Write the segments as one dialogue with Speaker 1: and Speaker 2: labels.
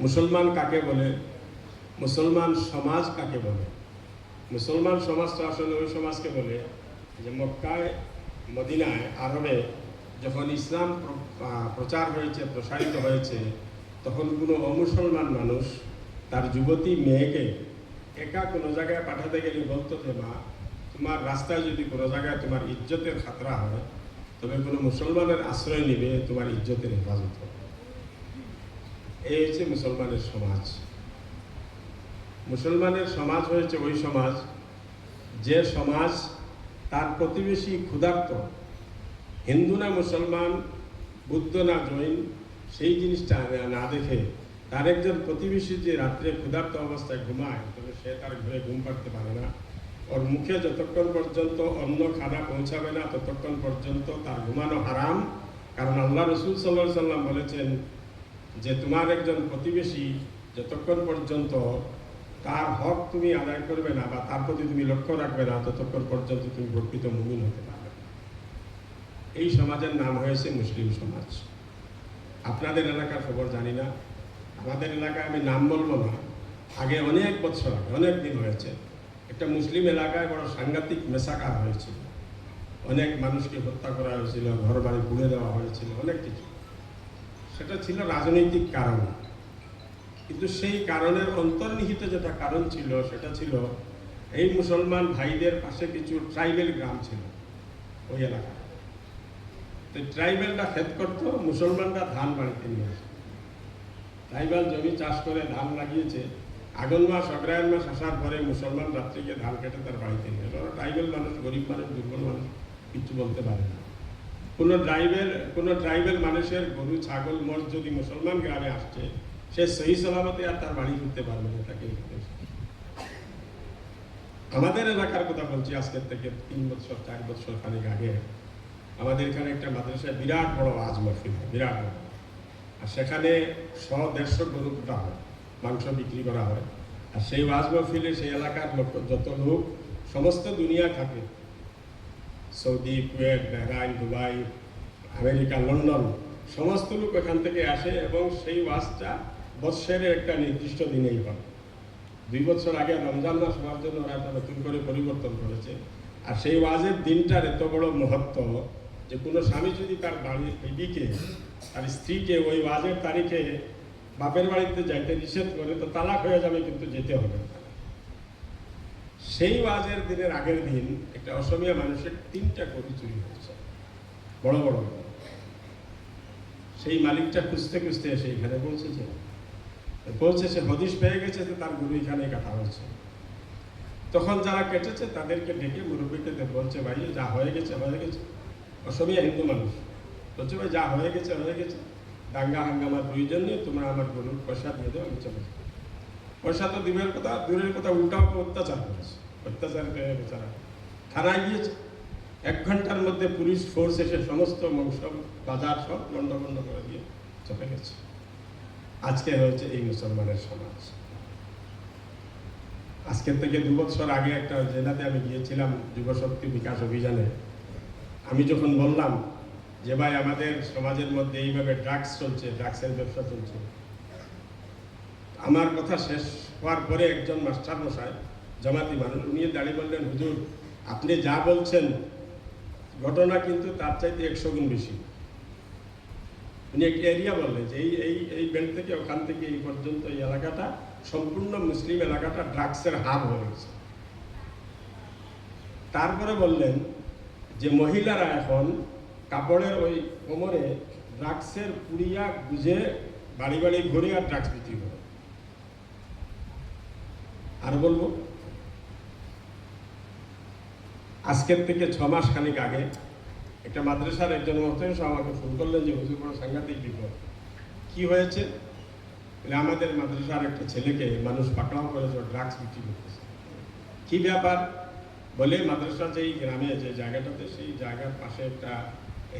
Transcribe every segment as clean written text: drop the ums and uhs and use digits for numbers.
Speaker 1: মুসলমান কাকে বলে, মুসলমান সমাজ কাকে বলে। মুসলমান সমাজটা আসলে ওই সমাজকে বলে যে মক্কায়, মদিনায়, আরবে যখন ইসলাম প্রচার হয়েছে, প্রসারিত হয়েছে, তখন কোনো অমুসলমান মানুষ তার যুবতী মেয়েকে একা কোনো জায়গায় পাঠাতে গেলে বলতো যে মা, তোমার রাস্তায় যদি কোনো জায়গায় তোমার ইজ্জতের খাতরা হয়, তবে কোনো মুসলমানের আশ্রয় নিবে, তোমার ইজ্জতের হেফাজত হবে। এই হচ্ছে মুসলমানের সমাজ। মুসলমানের সমাজ হয়েছে ওই সমাজ যে সমাজ তার প্রতিবেশী ক্ষুধার্ত, হিন্দু না মুসলমান, বুদ্ধ না জৈন, সেই জিনিসটা না দেখে তার একজন প্রতিবেশী যে রাত্রে ক্ষুধার্ত অবস্থায় ঘুমায়, তবে সে তার ঘরে ঘুম পাড়তে পারে না। ওর মুখে যতক্ষণ পর্যন্ত অন্য খানা পৌঁছাবে না, ততক্ষণ পর্যন্ত তার ঘুমানো হারাম। কারণ আল্লাহ রসুল সাল্লাল্লাহু আলাইহি সাল্লাম বলেছেন যে তোমার একজন প্রতিবেশী যতক্ষণ পর্যন্ত তার হক তুমি আদায় করবে না বা তার প্রতি তুমি লক্ষ্য রাখবে না, ততক্ষণ পর্যন্ত তুমি প্রকৃত মুমিন হতে পারবে না। এই সমাজের নাম হয়েছে মুসলিম সমাজ। আপনাদের এলাকার খবর জানি না, আমাদের এলাকায় আমি নাম বলবো না, আগে অনেক বছর আগে, অনেক দিন হয়েছে, একটা মুসলিম এলাকায় বড় সাংঘাতিক মেসাকার হয়েছিল। অনেক মানুষকে হত্যা করা হয়েছিল, ঘর বাড়ি পুড়ে দেওয়া হয়েছিল, অনেক কিছু। সেটা ছিল রাজনৈতিক কারণ, কিন্তু সেই কারণের অন্তর্নিহিত যেটা কারণ ছিল সেটা ছিল এই মুসলমান ভাইদের পাশে কিছু ট্রাইবেল গ্রাম ছিল ওই এলাকায়। তো ট্রাইবেলরা ক্ষেত করত, মুসলমানরা ধান বাড়িতে নিয়ে আসে। ট্রাইবেল জমি চাষ করে ধান লাগিয়েছে, আগুন মাস অগ্রহায়ণ মাস আসার পরে মুসলমান রাত্রে গিয়ে ধান কেটে তার বাড়িতে নিয়ে আসে। ট্রাইবেল মানুষ, গরিব মানুষ, দুর্বল মানুষ, কিচ্ছু বলতে পারে না। কোনো ট্রাইবেল মানুষের গরু, ছাগল, মোষ যদি মুসলমান গ্রামে আসছে, সে সহি সালামতে আর তার বাড়ি ফিরতে পারবে না। তাকে আমাদের এলাকার কথা বলছি, আজকের থেকে 3 বছর 4 বছর খানিক আগে আমাদের এখানে একটা মাদ্রাসায় বিরাট বড় ওয়াজ মাহফিল হয়, বিরাট বড়। আর সেখানে 100-150 গরু কাটা হয়, মাংস বিক্রি করা হয়। আর সেই ওয়াজ মাহফিলে সেই এলাকার যত লোক সমস্ত দুনিয়া থাকে, Saudi, Kuwait, Bahrain, Dubai, America, London, সমস্ত লোক এখান থেকে আসে এবং সেই ওয়াজটা বৎসরের একটা নির্দিষ্ট দিনেই হয়। 2 বছর আগে রমজান মাস হওয়ার জন্য ওরা একটা নতুন করে পরিবর্তন করেছে। আর সেই ওয়াজের দিনটার এত বড় মহত্ব যে কোনো স্বামী যদি তার বাড়ির বিবিকে, তার স্ত্রীকে ওই ওয়াজের তারিখে বাপের বাড়িতে যাইতে নিষেধ করে, তো তালাক হয়ে যাবে, কিন্তু যেতে হবে না। সেই ওয়াজের দিনের আগের দিন একটা অসমীয়া মানুষের 3টা গরু চুরি হয়েছে, বড় বড়। সেই মালিকটা খুঁজতে খুঁজতে এসে এখানে পৌঁছেছে, হদিশ পেয়ে গেছে যে তার গরু এখানে কাটা হয়েছে। তখন যারা কেটেছে তাদেরকে ডেকে মুরব্বীকে বলছে, ভাই যা হয়ে গেছে হয়ে গেছে। অসমীয়া হিন্দু মানুষ বলছে, ভাই যা হয়ে গেছে হয়ে গেছে, দাঙ্গা হাঙ্গামার প্রয়োজন নেই, তোমরা আমার গরুর পয়সা দিয়ে দেবো, আমি চলে যাবো। পয়সা তো দিবের কথা, দূরের কথা, উল্টাও অত্যাচার করেছে। অত্যাচার করে বেচারা থানায় গিয়েছে। 1 ঘন্টার মধ্যে পুলিশ ফোর্স এসে সমস্ত মাংস বাজার সব লন্ডভন্ড করে দিয়ে চলে গেছে। আজকে হয়েছে এই মুসলমানের সমাজ। আজকের থেকে 2 বছর আগে একটা জেলাতে আমি গিয়েছিলাম যুবশক্তি বিকাশ অভিযানে। আমি যখন বললাম যে ভাই আমাদের সমাজের মধ্যে এইভাবে ড্রাগস চলছে, ড্রাগসের ব্যবসা চলছে, আমার কথা শেষ হওয়ার পরে একজন মাস্টার মশাই, জামাতি মানুষ, উনি দাঁড়িয়ে বললেন, হুজুর আপনি যা বলছেন ঘটনা কিন্তু তার চাইতে 100 গুণ বেশি। উনি একটি এরিয়া বললেন যে এই বেল্ট থেকে ওখান থেকে এই পর্যন্ত এই এলাকাটা সম্পূর্ণ মুসলিম এলাকাটা ড্রাগসের হাব হয়ে গেছে। তারপরে বললেন যে মহিলারা এখন কাপড়ের ওই কোমরে ড্রাগসের পুড়িয়া গুজে বাড়ি বাড়ি ঘুরে আর ড্রাগস বিক্রি করে। আর বলবো, আজকের থেকে 6 মাস খানিক আগে একটা মাদ্রাসার একজন মহাশয় আমাকে ফোন করলেন যে হুজুর বড় সাংঘাতিক বিপদ। কি হয়েছে? আমাদের মাদ্রাসার একটা ছেলেকে মানুষ পাকড়াও করেছে, ড্রাগস বিক্রি করতেছে। কি ব্যাপার? বলে মাদ্রাসা যেই গ্রামে যে জায়গাটাতে, সেই জায়গার পাশে একটা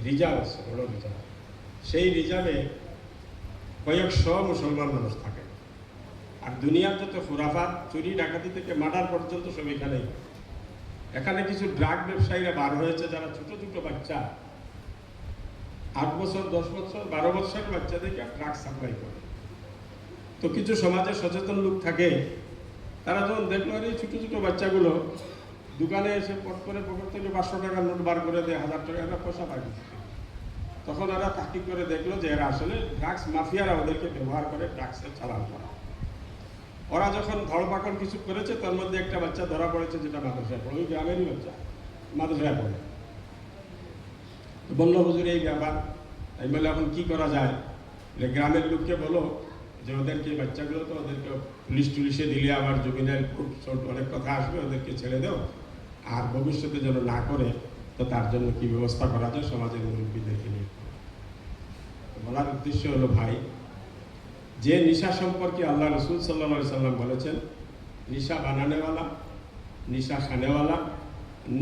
Speaker 1: রিজার্ভ আছে, বড় রিজার্ভ। সেই রিজার্ভে কয়েকশো মুসলমান মানুষ থাকে। আর দুনিয়ার যত খুরাফাত, চুরি ডাকাতি থেকে মার্ডার পর্যন্ত সব এখানেই। এখানে কিছু ড্রাগ ব্যবসায়ীরা বার হয়েছে, যারা ছোট ছোট বাচ্চা, 8 বছর, 10 বছর, 12 বছরের বাচ্চাদেরকে ড্রাগ সাপ্লাই করে। তো কিছু সমাজে সচেতন লোক থাকে, তারা যখন দেখলো এই ছোটো ছোটো বাচ্চাগুলো দোকানে এসে পট করে পকেট থেকে 500 টাকার নোট বার করে দেয়, 1000 টাকা, এরা পয়সা পায়, তখন এরা তাকিদ করে দেখলো যে এরা আসলে ড্রাগস মাফিয়ারা ওদেরকে ব্যবহার করে ড্রাগসের চালান করা। ওরা যখন ধরপাকড় কিছু করেছে, তার মধ্যে একটা বাচ্চা ধরা পড়েছে যেটা মাদ্রাসায় পড়ে, ওই গ্রামেরই বাচ্চা মাদ্রাসায় পড়ে। বললো হুজুর এই ব্যাপার, আমি বলে এখন কি করা যায়? গ্রামের লোককে বলো যে ওদেরকে বাচ্চাগুলো তো ওদেরকে পুলিশ টুলিশে দিলে আবার জমিনের খুব ছোট অনেক কথা আসবে, ওদেরকে ছেড়ে দাও, আর ভবিষ্যতে যেন না করে, তো তার জন্য কি ব্যবস্থা করা যায় সমাজের মুরব্বীদেরকে নিয়ে। বলার উদ্দেশ্য হলো ভাই, যে নিশা সম্পর্কে আল্লাহ রসুল সাল্লাল্লাহু সাল্লাম বলেছেন, নিশা বানানেওয়ালা, নিশা খানেওয়ালা,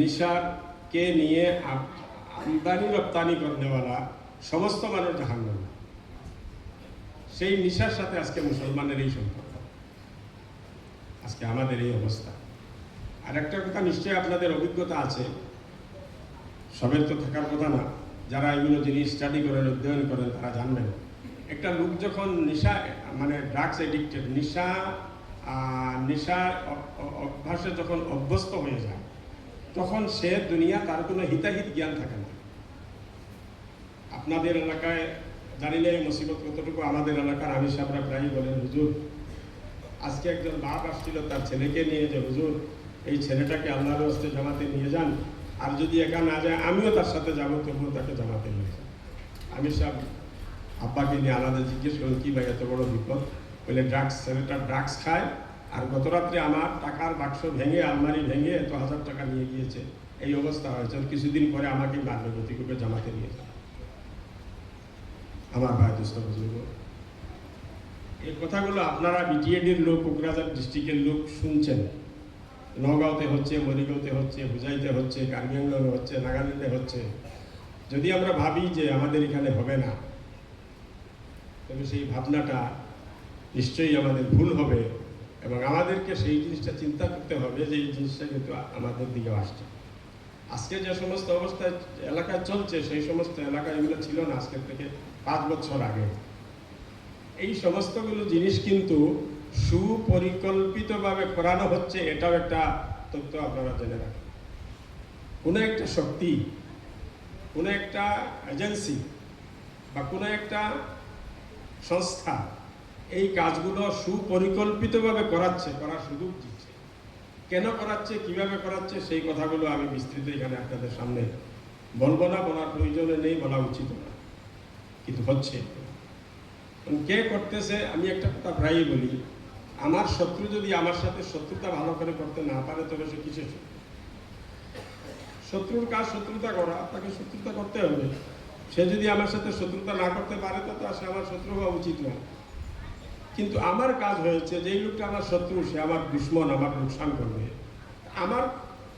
Speaker 1: নিশাকে নিয়ে আমদানি রপ্তানি করনেওয়ালা সমস্ত মানুষ জাহান্নামী। সেই নিশার সাথে আজকে মুসলমানের এই সম্পর্ক, আজকে আমাদের এই অবস্থা। আর একটা কথা নিশ্চয়ই আপনাদের অভিজ্ঞতা আছে, সবের তো থাকার কথা না, যারা এগুলো জিনিস স্টাডি করেন, অধ্যয়ন করেন, তারা জানবেন একটা লোক যখন নেশা মানে ড্রাগস এডিক্টেড, নেশা অভ্যাসে যখন অভ্যস্ত হয়ে যায়, তখন সে দুনিয়া তার কোনো হিতাহিত জ্ঞান থাকে না। আপনাদের এলাকায় জানি না এই মুসিবত কতটুকু, আমাদের এলাকার আমির সাহেবরা প্রায়ই বলেন, হুজুর আজকে একজন বাপ আসছিল তার ছেলেকে নিয়ে, যে হুজুর এই ছেলেটাকে আল্লাহর রাস্তায় জামাতে নিয়ে যান, আর যদি একা না যায় আমিও তার সাথে যাবো, তবুও তাকে জামাতে নিয়ে যান। আমির সাহেব আব্বাকে নিয়ে আলাদা জিজ্ঞেস করেন, কি ভাই এত বড় বিপদ? বলে ড্রাগস, ছেলেটা ড্রাগস খায়, আর গত রাত্রে আমার টাকার বাক্স ভেঙে, আলমারি ভেঙে এত 1000 টাকা নিয়ে গিয়েছে, এই অবস্থা হয়েছে, কিছুদিন পরে আমাকে মারবে, গতিরূপে জামাতে নিয়ে যান। আমার ভাই দোস্ত বুজুর্গ, এই কথাগুলো আপনারা বিটিএডির লোক, কোকরাঝার ডিস্ট্রিক্টের লোক শুনছেন। নগাঁওতে হচ্ছে, মরিগাঁওতে হচ্ছে, হুজাইতে হচ্ছে, কার্বি আংলংয়ে হচ্ছে, নাগাল্যান্ডে হচ্ছে। যদি আমরা ভাবি যে আমাদের এখানে হবে না, তবে সেই ভাবনাটা নিশ্চয়ই আমাদের ভুল হবে, এবং আমাদেরকে সেই জিনিসটা চিন্তা করতে হবে যে এই জিনিসটা কিন্তু আমাদের দিকেও আসছে। আজকে যে সমস্ত অবস্থায় এলাকায় চলছে, সেই সমস্ত এলাকায় এগুলো ছিল না আজকের থেকে 5 বছর আগে। এই সমস্তগুলো জিনিস কিন্তু সুপরিকল্পিতভাবে করানো হচ্ছে, এটাও একটা তথ্য আপনারা জেনে রাখেন। কোনো একটা শক্তি, কোনো একটা এজেন্সি বা কোনো একটা সংস্থা এই কাজগুলো সুপরিকল্পিতভাবে করাচ্ছে, করার সুযোগ দিচ্ছে। কেন করাচ্ছে, কিভাবে করাচ্ছে, সেই কথাগুলো আমি বিস্তৃত এখানে আপনাদের সামনে বলবো না, বলার প্রয়োজনে নেই, বলা উচিত না, কিন্তু হচ্ছে। কে করতেছে? আমি একটা কথা প্রায়ই বলি, আমার শত্রু যদি আমার সাথে শত্রুতা ভালো করে করতে না পারে, তবে সে কিসের শত্রু? শত্রুর কাজ শত্রুতা করা, আপনাকে শত্রুতা করতে হবে। সে যদি আমার সাথে শত্রুতা না করতে পারে, তো সে আমার শত্রু হওয়া উচিত না। কিন্তু আমার কাজ হয়েছে, যেই লোকটা আমার শত্রু, সে আমার দুশ্মন, আমার লোকসান করবে। আমার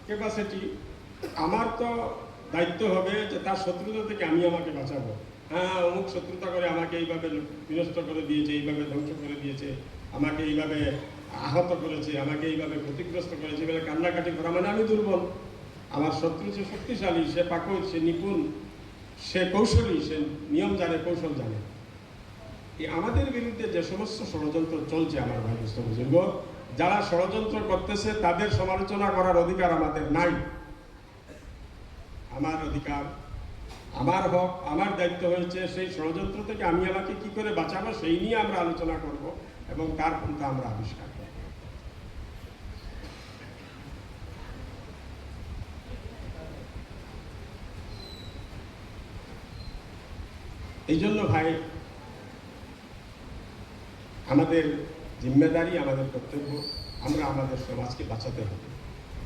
Speaker 1: ক্যাপাসিটি, আমার তো দায়িত্ব হবে যে তার শত্রুতা থেকে আমি আমাকে বাঁচাবো। হ্যাঁ, অমুক শত্রুতা করে আমাকে এইভাবে বিনষ্ট করে দিয়েছে, এইভাবে ধ্বংস করে দিয়েছে, আমাকে এইভাবে আহত করেছে, আমাকে এইভাবে ক্ষতিগ্রস্ত করেছে, বলে কান্নাকাটি করা মানে আমি দুর্বল। আমার শত্রু সে শক্তিশালী, সে পাকড়, সে নিপুণ, সে কৌশলী, সে নিয়ম জানে, কৌশল জানে। এই আমাদের বিরুদ্ধে যে সমস্ত ষড়যন্ত্র চলছে, আমার ভাই বুজুর্গ, যারা ষড়যন্ত্র করতেছে তাদের সমালোচনা করার অধিকার আমাদের নাই। আমার অধিকার, আমার হক, আমার দায়িত্ব হয়েছে সেই ষড়যন্ত্র থেকে আমি আমাকে কি করে বাঁচাবো, সেই নিয়ে আমরা আলোচনা করব এবং তার পন্থা আমরা আবিষ্কার করব। এই জন্য ভাই, আমাদের জিম্মেদারি, আমাদের কর্তব্য, আমরা আমাদের সমাজকে বাঁচাতে হবে।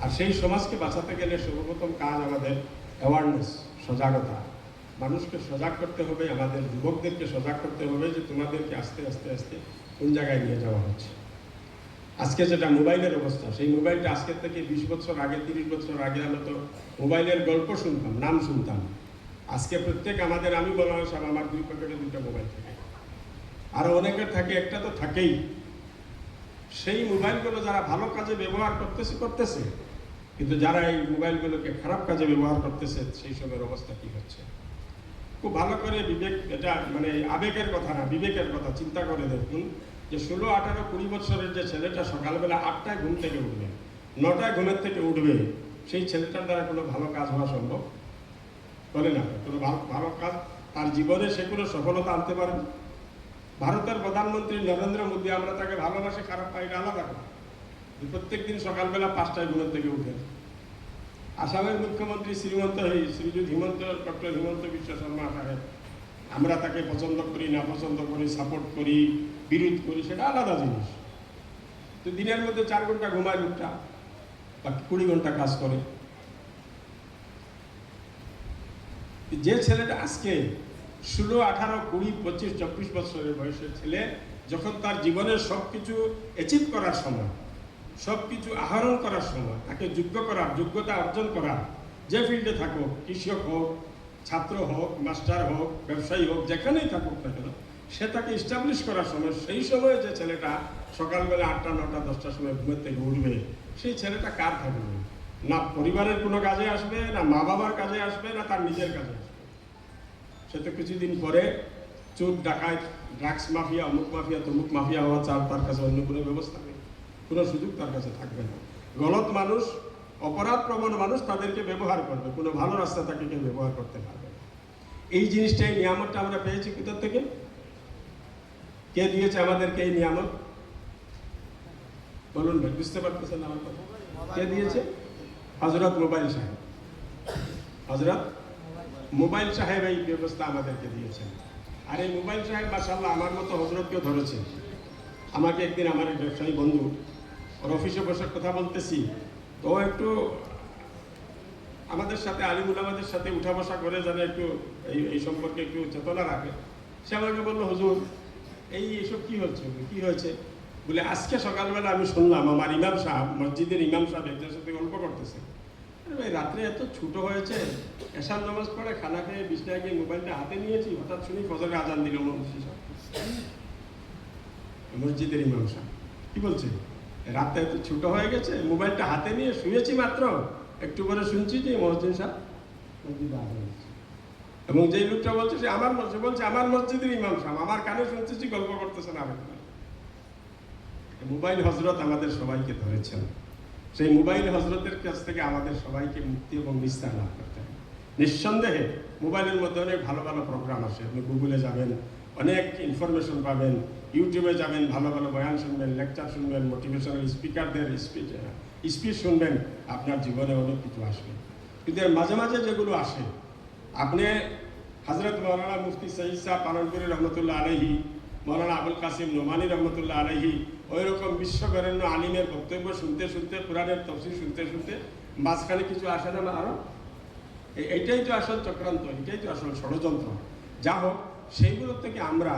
Speaker 1: আর সেই সমাজকে বাঁচাতে গেলে সর্বপ্রথম কাজ আমাদের অ্যাওয়ারনেস, সজাগতা। মানুষকে সজাগ করতে হবে, আমাদের যুবকদেরকে সজাগ করতে হবে যে তোমাদেরকে আস্তে আস্তে আস্তে কোন জায়গায় নিয়ে যাওয়া হচ্ছে। আজকে যেটা মোবাইলের অবস্থা, সেই মোবাইলটা আজকের থেকে 20 বছর আগে, 30 বছর আগে আমরা তো মোবাইলের গল্প শুনতাম, নাম শুনতাম। আজকে প্রত্যেক আমাদের, আমি বলা সব আমার 2 পকেটে 2টা মোবাইল থাকে, আরও অনেকের থাকে, একটা তো থাকেই। সেই মোবাইলগুলো যারা ভালো কাজে ব্যবহার করতেছে, কিন্তু যারা এই মোবাইলগুলোকে খারাপ কাজে ব্যবহার করতেছে, সেই সবের অবস্থা কি হচ্ছে খুব ভালো করে বিবেক, এটা মানে আবেগের কথা না, বিবেকের কথা চিন্তা করে দেখুন যে 16, 18, 20 বছরের যে ছেলেটা সকালবেলা 8টায় ঘুম থেকে উঠবে, 9টায় ঘুমের থেকে উঠবে, সেই ছেলেটার দ্বারা কোনো ভালো কাজ হওয়া সম্ভব বলে না। কোনো ভালো কাজ তার জীবনে সে কোনো সফলতা আনতে পারে না। ভারতের প্রধানমন্ত্রী নরেন্দ্র মোদী, আমরা তাকে ভালোবাসে খারাপ পাই না, আলাদা কথা। প্রত্যেক দিন সকালবেলা 5টায় ঘুমের থেকে উঠে। আসামের মুখ্যমন্ত্রী শ্রীযুত ডক্টর হিমন্ত বিশ্ব শর্মা সাহেব, আমরা তাকে পছন্দ করি না পছন্দ করি, সাপোর্ট করি, বিরোধ করি, সেটা আলাদা জিনিস। তো দিনের মধ্যে 4 ঘন্টা ঘুমায় লোকটা, বা 20 ঘন্টা কাজ করে। যে ছেলেটা আজকে 16, 18, 20, 25, 24 বছরের বয়সের ছেলে, যখন তার জীবনের সবকিছু অ্যাচিভ করার সময়, সবকিছু আহরণ করার সময়, তাকে যোগ্যতা অর্জন করার, যে ফিল্ডে থাকুক, কৃষক হোক, ছাত্র হোক, মাস্টার হোক, ব্যবসায়ী হোক, যেখানেই থাকুক না কেন, সে তাকে ইস্টাবলিশ করার সময়, সেই সময়ে যে ছেলেটা সকালবেলা 8টা, 9টা, 10টার সময় ঘুমের থেকে উঠবে, সেই ছেলেটা কার থাকবে? না পরিবারের কোনো কাজে আসবে, না মা বাবার কাজে আসবে, না তার নিজের কাজে আসবে। সে তো কিছুদিন পরে চোর, ডাকাত, ড্রাগস মাফিয়া, অমুক মাফিয়া, তমুক মাফিয়া হওয়া চার, তার কাছে অন্য কোনো ব্যবস্থা নেই, কোনো সুযোগ তার কাছে থাকবে না। গলত মানুষ, অপরাধ প্রবণ মানুষ তাদেরকে ব্যবহার করবে, কোনো ভালো রাস্তা তাকে কেউ ব্যবহার করতে পারবে না। এই জিনিসটাই, নিয়ামতটা আমরা পেয়েছি কোথা থেকে? কে দিয়েছে আমাদেরকে এই নিয়ামত? বলুন ভাই, বুঝতে পারতেছেন আমার কথা? কে দিয়েছে? হযরত মোবাইল সাহেব। হযরত মোবাইল সাহেব এই ব্যবস্থা আমাদেরকে দিয়েছেন। আর এই মোবাইল সাহেব মাশাআল্লাহ আমার মতো হযরতকেও ধরেছে। আমাকে একদিন আমার এক ব্যবসায়ী বন্ধু, ওর অফিসে বসে কথা বলতেছি, তো একটু আমাদের সাথে, আলিমুল আমাদের সাথে উঠা বসা করে যেন একটু এই সম্পর্কে একটু চেতনা রাখে। সে আমাকে বললো, হুজুর এইসব কি হয়েছে? বলে আজকে সকালবেলা আমি শুনলাম আমার ইমাম সাহেব, মসজিদের ইমাম সাহেব একজনের সাথে গল্প করতেছে। ভাই রাত্রে এত ছোট হয়েছে, এশার নামাজ পড়ে খানা খেয়ে বিছনায় গিয়ে মোবাইলটা হাতে নিয়েছি, হঠাৎ শুনি ফজরের আজান দিল মসজিদের ইমাম সাহেব। কি বলছে? রাতে এত ছোট হয়ে গেছে, মোবাইলটা হাতে নিয়ে শুয়েছি মাত্র, একটু পরে শুনছি যে মসজিদ সাহেব মসজিদে আজান দিচ্ছে। এবং যেই লোকটা বলছে সে আমার বলছে আমার মসজিদের ইমাম সাহেব, আমার কানে শুনতেছি, গল্প করতেছেন। মোবাইল হযরত আমাদের সবাইকে ধরেছেন। সেই মোবাইল হযরতের কাছ থেকে আমাদের সবাইকে মুক্তি এবং নিস্তার লাভ করতে হবে। নিঃসন্দেহে মোবাইলের মধ্যে অনেক ভালো ভালো প্রোগ্রাম আসে। আপনি গুগলে যাবেন, অনেক ইনফরমেশন পাবেন, ইউটিউবে যাবেন, ভালো ভালো বয়ান শুনবেন, লেকচার শুনবেন, মোটিভেশনাল স্পিকারদের স্পিচ শুনবেন, আপনার জীবনে অনেক কিছু আসবে। কিন্তু এর মাঝে মাঝে যেগুলো আসে, আপনি হযরত মাওলানা মুফতি সঈদ সাহেব পালনপুরি রহমতুল্লাহ আলাইহি, মাওলানা আবুল কাসিম নোমানী রহমতুল্লাহ আলাইহি, ওই রকম বিশ্ববরেণ্য আলিমের বক্তব্য শুনতে শুনতে, কোরআনের তাফসীর শুনতে শুনতে মাঝখানে কিছু আসে না আরো? এইটাই তো আসল চক্রান্ত, এটাই তো আসল ষড়যন্ত্র। যা হোক, সেইগুলোর থেকে আমরা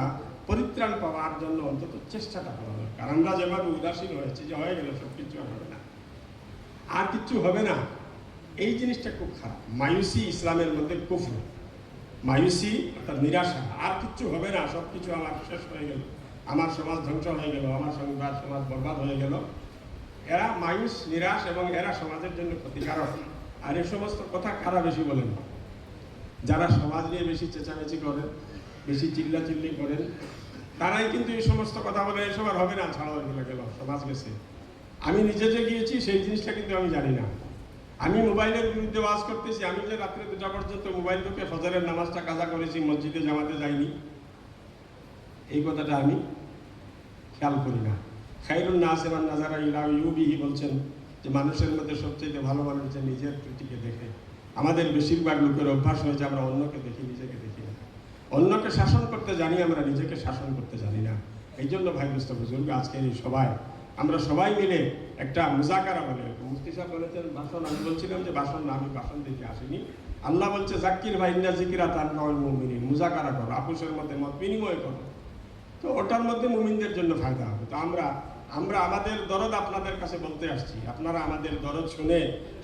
Speaker 1: পরিত্রাণ পাওয়ার জন্য অন্তত চেষ্টাটা করা দরকার। আমরা যেভাবে উদাসীন হয়েছি যে হয়ে গেল সব কিছু হবে না, আর কিচ্ছু হবে না, এই জিনিসটা খুব খারাপ। মায়ুসি ইসলামের মধ্যে কুফর, মায়ুসি অর্থাৎ নিরাশা, আর কিচ্ছু হবে না, সব কিছু আমার শেষ হয়ে গেল, আমার সমাজ ধ্বংস হয়ে গেল, আমার সমাজ বরবাদ হয়ে গেল। এরা মায়ুস, নিরাশ, এবং এরা সমাজের জন্য ক্ষতিকারক। আর এই সমস্ত কথা কারা বেশি বলেন? যারা সমাজ নিয়ে বেশি চেঁচামেচি করেন, বেশি চিল্লাচিল্লি করেন, তারাই কিন্তু এই সমস্ত কথা বলে এসব আর হবে না, ছাড়াও এগুলো গেল, সমাজ গেছে। আমি নিজে যে গিয়েছি সেই জিনিসটা কিন্তু আমি জানি না। আমি মোবাইলের বিরুদ্ধে ওয়াজ করতেছি। আমি যে রাত্রে 2টা পর্যন্ত মোবাইল ঢুকে ফজরের নামাজটা কাজা করেছি, মসজিদে জামাতে যাইনি, এই কথাটা আমি খেয়াল করি না। খায়রুন নাস মান নাযারা ইলা ইউবিহি বলছেন যে মানুষের মধ্যে সবচেয়ে ভালো মানুষ যে নিজের ত্রুটিকে দেখে। আমাদের বেশিরভাগ লোকের অভ্যাস হয়েছে আমরা অন্যকে দেখি, নিজেকে দেখি না। অন্যকে শাসন করতে জানি, আমরা নিজেকে শাসন করতে জানি না। এই জন্য ভাই বুঝতে বুজুর্গ, আজকের এই সবাই আমরা সবাই মিলে একটা মুজাকারা বলে, মুফতি সাহেব বলেছেন ভাষণ, আমি বলছিলাম যে ভাষণ না, আমি ভাষণ দিতে আসিনি। আল্লাহ বলছে জাক্কির ভাই ইন্না যিকরা তানফাউল মুমিনিন, মুজাকারা করো, আপুসের মধ্যে মত বিনিময় করো, তো ওটার মধ্যে মুমিনদের জন্য ফায়দা হবে। তো আমরা আমাদের দরদ আপনাদের কাছে বলতে আসছি। আপনারা আমাদের দরদ শুনে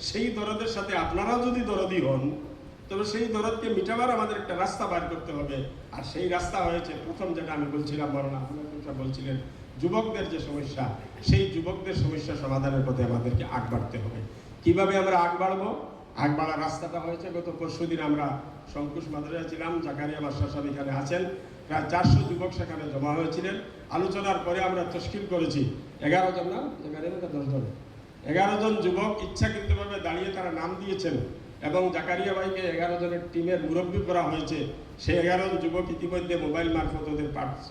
Speaker 1: সেই দরদের সাথে আপনারাও যদি দরদি হন, তবে সেই দরদকে মিটাবার আমাদের একটা রাস্তা বার করতে হবে। আর সেই রাস্তা হয়েছে, প্রথম যেটা আমি বলছিলাম, মাওলানা বলছিলেন যুবকদের যে সমস্যা, সেই যুবকদের সমস্যা সমাধানের পথে আমাদেরকে আগ বাড়তে হবে। কিভাবে আমরা আগ বাড়বো? আগ বাড়ার রাস্তাটা হয়েছে, গত পরশুদিন আমরা শঙ্কুশ মাদ্রাসায় ছিলাম, জাকারিয়া মাস্টার সাহেব এখানে আছেন, প্রায় 400 যুবক সেখানে জমা হয়েছিলেন। আলোচনার পরে আমরা তশকিল করেছি 11 জন, না 10 জন, 11 জন যুবক ইচ্ছাকৃতভাবে দাঁড়িয়ে তারা নাম দিয়েছেন এবং জাকারিয়া ভাইকে 11 জনের টিমের মুরব্বী করা হয়েছে। সেই 11 জন যুবক ইতিমধ্যে মোবাইল মারফত ওদের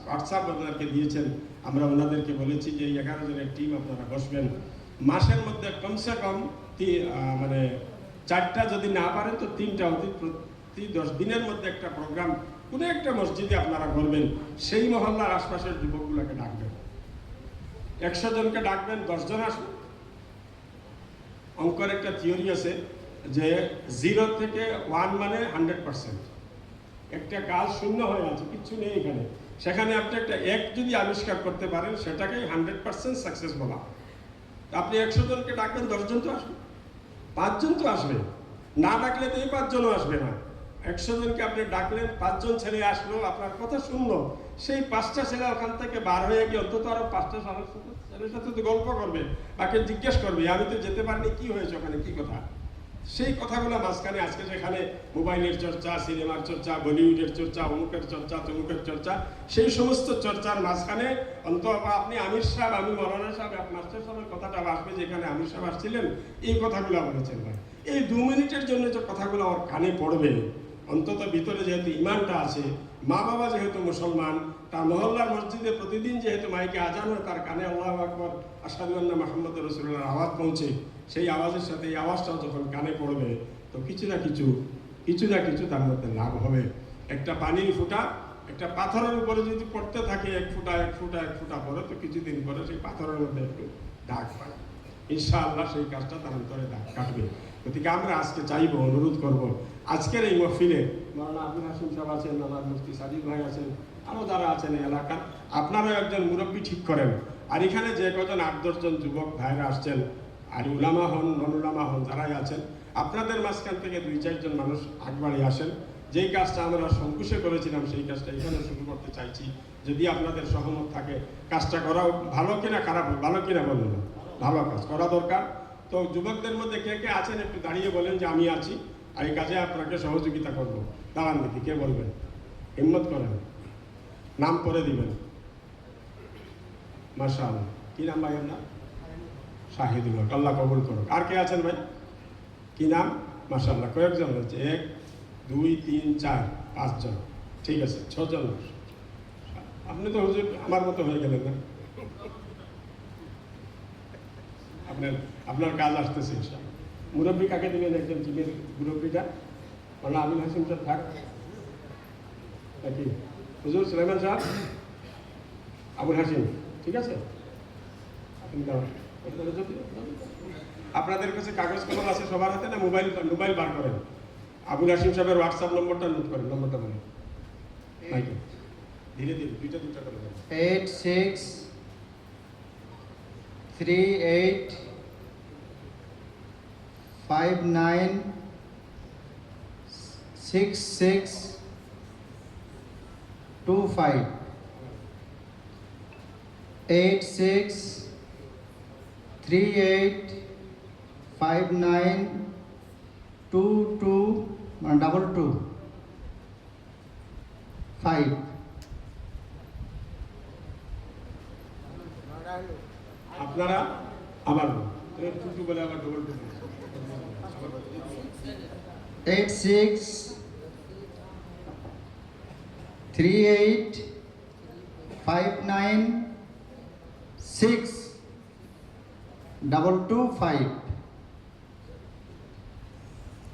Speaker 1: হোয়াটসঅ্যাপ আপনাদেরকে দিয়েছেন। আমরা ওনাদেরকে বলেছি যে এই 11 জনের টিম আপনারা বসবেন, মাসের মধ্যে কমসে কম মানে 4টা, যদি না পারেন তো 3টা, প্রতি 10 দিনের মধ্যে একটা প্রোগ্রাম কোনো একটা মসজিদে আপনারা করবেন। সেই মহল্লার আশপাশের যুবকগুলোকে ডাকবেন, 100 জনকে ডাকবেন, 10 জন আসবেন। অঙ্কের একটা থিওরি আছে যে 0 থেকে 1 মানে 100%। একটা কাজ শূন্য হয়ে আছে, কিছু নেই এখানে, সেখানে আপনি একটা এক যদি আবিষ্কার করতে পারেন সেটাকেই 100% সাকসেস বলা। আপনি 100 জনকে ডাকবেন, 10 জন তো আসবে, 5 জন তো আসবে, না ডাকলে তো এই 5 জনও আসবে না। 100 জনকে আপনি ডাকলেন, 5 জন ছেলে আসলো, আপনার কথা শুনলো, সেই 5টা ছেলে ওখান থেকে বার হয়ে গিয়ে অন্তত আরো 5টা ছেলের সাথে তো গল্প করবে, তাকে জিজ্ঞেস করবে আমি তো যেতে পারিনি, কি হয়েছে ওখানে, কি কথা। সেই কথাগুলো মাঝখানে আজকে যেখানে মোবাইলের চর্চা, সিনেমার চর্চা, বলিউডের চর্চা, অমুকের চর্চা, তমুকের চর্চা, সেই সমস্ত চর্চার মাঝখানে অন্তত আপনি আমির সাহেব, আমি মৌলানা সাহেব, মাস্টার সাহেবের কথাটা আসবে, যেখানে আমির সাহেব আসছিলেন, এই কথাগুলো বলেছেন ভাই। এই 2 মিনিটের জন্য যে কথাগুলো আমার কানে পড়বে, অন্তত ভিতরে যেহেতু ইমানটা আছে, মা বাবা যেহেতু মুসলমান, তার মহল্লার মসজিদে প্রতিদিন যেহেতু মাইকে আজান হয়, তার কানে আল্লাহু আকবার, আশহাদু আন্না মুহাম্মাদুর রাসূলুল্লাহর আওয়াজ পৌঁছে, সেই আওয়াজের সাথে এই আওয়াজটাও যখন কানে পড়বে তো কিছু না কিছু তার মধ্যে লাভ হবে। একটা পানির ফোঁটা একটা পাথরের উপরে যদি পড়তে থাকে 1 ফোঁটা পরে, তো কিছুদিন পরে সেই পাথরের মধ্যে একটু দাগ পায়, ইনশাআল্লাহ সেই কাজটা তার অন্তরে দাগ কাটবে। গতিকে আমরা আজকে চাইব, অনুরোধ করব, আজকের এই মহফিলে মাওলানা আবুল হাশিম সাহেব আছেন, আমার মুফতি সাজিদ ভাই আছেন, আরও যারা আছেন এই এলাকার, আপনারাও একজন মুরব্বী ঠিক করেন। আর এখানে যে কজন 8-10 জন যুবক ভাইরা আসছেন, আর উলামা হন, নন উলামা হন, যারাই আছেন, আপনাদের মাঝখান থেকে 2-4 জন মানুষ আগবাড়ি আসেন। যেই কাজটা আমরা সংকুশে করেছিলাম সেই কাজটা এখানে শুরু করতে চাইছি, যদি আপনাদের সহমত থাকে। কাজটা করা ভালো কিনা খারাপ, ভালো কিনা বলুন, ভালো কাজ করা দরকার। তো যুবকদের মধ্যে কে কে আছেন একটু দাঁড়িয়ে বলেন যে আমি আছি, আর এই কাজে আপনাকে সহযোগিতা করব। দাঁড়ান দেখি, কে বলবেন, হিম্মত করেন, নাম পরে দিবেন। মাশাআল্লাহ, কি নাম ভাইয়ের নাম? শাহিদুল হক, আল্লাহ কবুল করুক। আর কে আছেন ভাই, কি নাম? মাশাআল্লাহ, কয়েকজন হচ্ছে, 1 2 3 4 5 জন, ঠিক আছে, 6 জন। আপনি তো হুজুর আমার মতো হয়ে গেলেন না, আপনার কাজ আসতেছে। মুরব্বী কাকে দিবেন? একজন টিমের মুরব্বীটা মাওলানা আবুল হাশিম সাহেব থাক নাকি হুজুর সুলাইমান সাহেব, আবুল হাশিম, ঠিক আছে, আপনি আপনাদের কাছে কাগজ কলম আছে সবার হাতে, না মোবাইল বার করেন? আবুল হাশিম সাহেবের হোয়াটসঅ্যাপ নম্বরটা নোট করেন, নম্বরটা বলেন ধীরে ধীরে, দুইটা করে দেন।
Speaker 2: 8638596625 8638592225
Speaker 1: আপনারা আবার টু বলে আবার ডবল
Speaker 2: 8638596225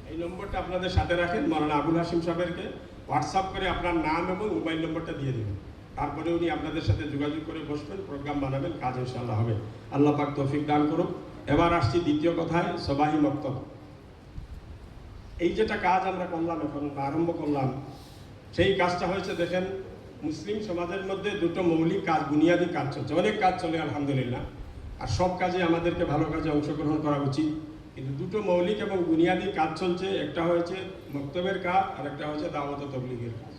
Speaker 1: এই নম্বরটা আপনাদের সাথে রাখেন। মাওলানা আবুল হাশিম সাহেবকে হোয়াটসঅ্যাপ করে আপনার নাম এবং মোবাইল নম্বরটা দিয়ে দেবেন, তারপরে উনি আপনাদের সাথে যোগাযোগ করে বসবেন, প্রোগ্রাম বানাবেন, কাজ ইনশাআল্লাহ হবে। আল্লাহ পাক তৌফিক দান করুক। এবার আসছি দ্বিতীয় কথায়, সবাহি মক্তব। এই যেটা কাজ আমরা করলাম, এখন আরম্ভ করলাম, সেই কাজটা হয়েছে, দেখেন মুসলিম সমাজের মধ্যে 2টো মৌলিক কাজ, বুনিয়াদী কাজ চলছে। অনেক কাজ চলে আলহামদুলিল্লাহ, আর সব কাজে আমাদেরকে ভালো কাজে অংশগ্রহণ করা উচিত, কিন্তু 2টো মৌলিক এবং বুনিয়াদী কাজ চলছে। একটা হয়েছে মক্তবের কাজ, আর একটা হচ্ছে দাওয়াত ও তাবলীগের কাজ।